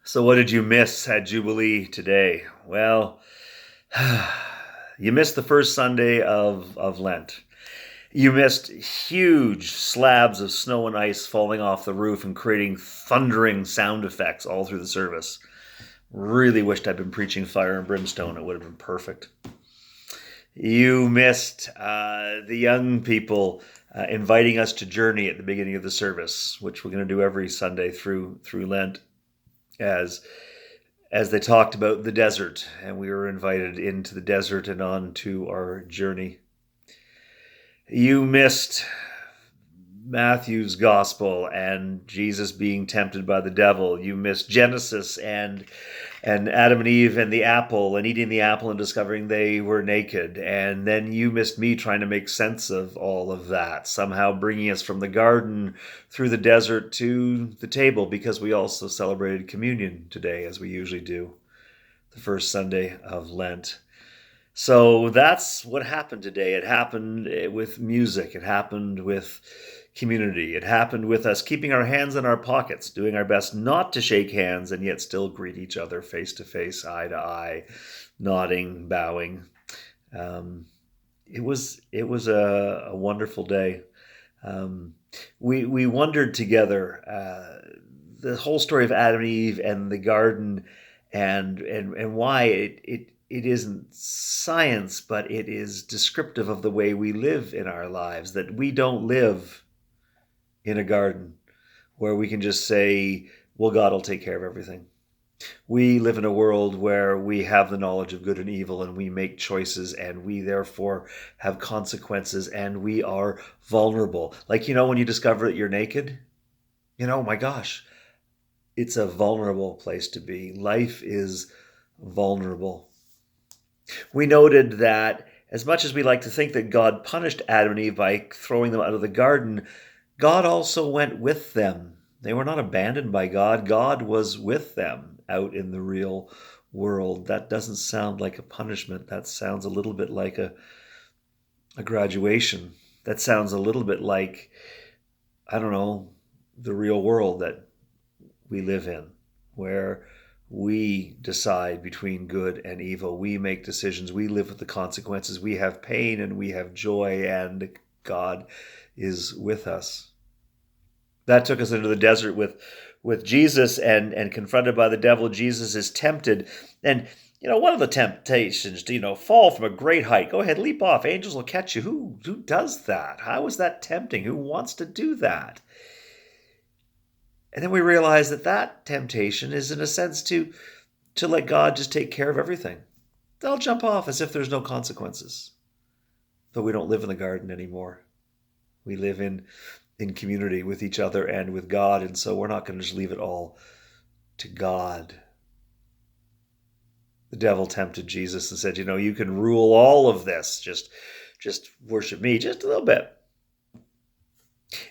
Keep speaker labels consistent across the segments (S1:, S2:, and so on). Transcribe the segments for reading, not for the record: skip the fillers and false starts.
S1: So, what did you miss at Jubilee today? Well, you missed the first Sunday of Lent. You missed huge slabs of snow and ice falling off the roof and creating thundering sound effects all through the service. Really wished I'd been preaching fire and brimstone. It would have been perfect. You missed the young people inviting us to journey at the beginning of the service, which we're going to do every Sunday through Lent, as as they talked about the desert, and we were invited into the desert and on to our journey. You missed Matthew's gospel and Jesus being tempted by the devil. You missed Genesis and Adam and Eve and the apple and eating the apple and discovering they were naked. And then you missed me trying to make sense of all of that, somehow bringing us from the garden through the desert to the table, because we also celebrated communion today, as we usually do, the first Sunday of Lent. So that's what happened today. It happened with music. It happened with community. It happened with us keeping our hands in our pockets, doing our best not to shake hands and yet still greet each other face to face, eye to eye, nodding, bowing. It was a wonderful day. We wondered together the whole story of Adam and Eve and the garden, and why it isn't science, but it is descriptive of the way we live in our lives, that we don't live in a garden where we can just say, well, God will take care of everything. We live in a world where we have the knowledge of good and evil, and we make choices, and we therefore have consequences, and we are vulnerable. Like, when you discover that you're naked, my gosh, it's a vulnerable place to be. Life is vulnerable. We noted that as much as we like to think that God punished Adam and Eve by throwing them out of the garden, God also went with them. They were not abandoned by God. God was with them out in the real world. That doesn't sound like a punishment. That sounds a little bit like a graduation. That sounds a little bit like, I don't know, the real world that we live in, where we decide between good and evil. We make decisions. We live with the consequences. We have pain and we have joy, and God is with us. That took us into the desert with Jesus, and confronted by the devil, Jesus is tempted. And one of the temptations to fall from a great height. Go ahead, leap off. Angels will catch you. Who does that? How is that tempting? Who wants to do that? And then we realize that temptation is, in a sense, to let God just take care of everything. They'll jump off as if there's no consequences. But we don't live in the garden anymore. We live in community with each other and with God, and so we're not going to just leave it all to God. The devil tempted Jesus and said, you can rule all of this. Just worship me just a little bit.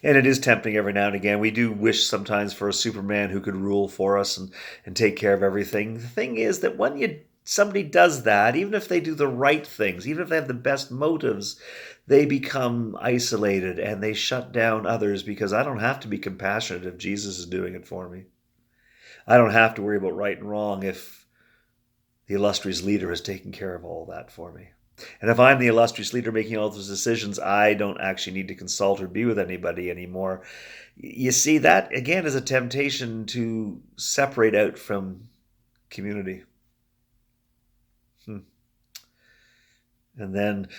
S1: And it is tempting every now and again. We do wish sometimes for a Superman who could rule for us and take care of everything. The thing is that when somebody does that, even if they do the right things, even if they have the best motives, they become isolated and they shut down others, because I don't have to be compassionate if Jesus is doing it for me. I don't have to worry about right and wrong if the illustrious leader has taken care of all that for me. And if I'm the illustrious leader making all those decisions, I don't actually need to consult or be with anybody anymore. You see, that again is a temptation to separate out from community. And then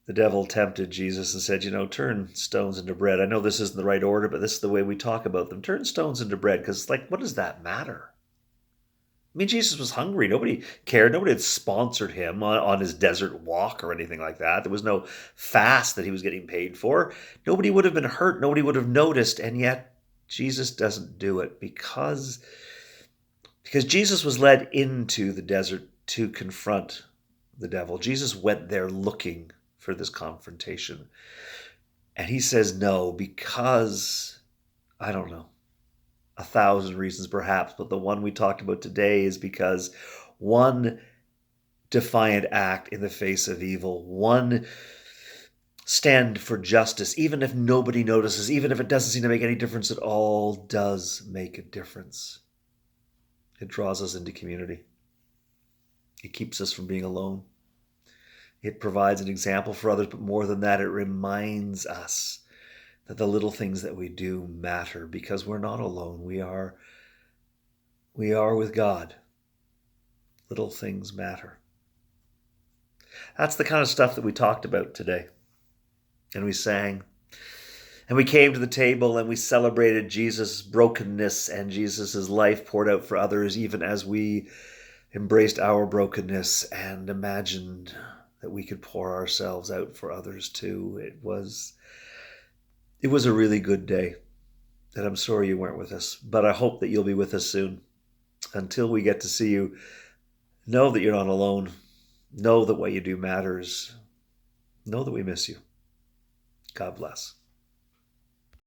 S1: the devil tempted Jesus and said, turn stones into bread. I know this isn't the right order, but this is the way we talk about them. Turn stones into bread, because what does that matter? I mean, Jesus was hungry. Nobody cared. Nobody had sponsored him on his desert walk or anything like that. There was no fast that he was getting paid for. Nobody would have been hurt. Nobody would have noticed. And yet Jesus doesn't do it because Jesus was led into the desert to confront the devil. Jesus went there looking for this confrontation. And he says no, because, I don't know, 1,000 reasons perhaps, but the one we talked about today is because one defiant act in the face of evil, one stand for justice, even if nobody notices, even if it doesn't seem to make any difference at all, does make a difference. It draws us into community. It keeps us from being alone. It provides an example for others, but more than that, it reminds us that the little things that we do matter because we're not alone. We are with God. Little things matter. That's the kind of stuff that we talked about today. And we sang. And we came to the table and we celebrated Jesus' brokenness and Jesus' life poured out for others, even as we embraced our brokenness and imagined that we could pour ourselves out for others too. It was a really good day, and I'm sorry you weren't with us, but I hope that you'll be with us soon. Until we get to see you, know that you're not alone. Know that what you do matters. Know that we miss you. God bless.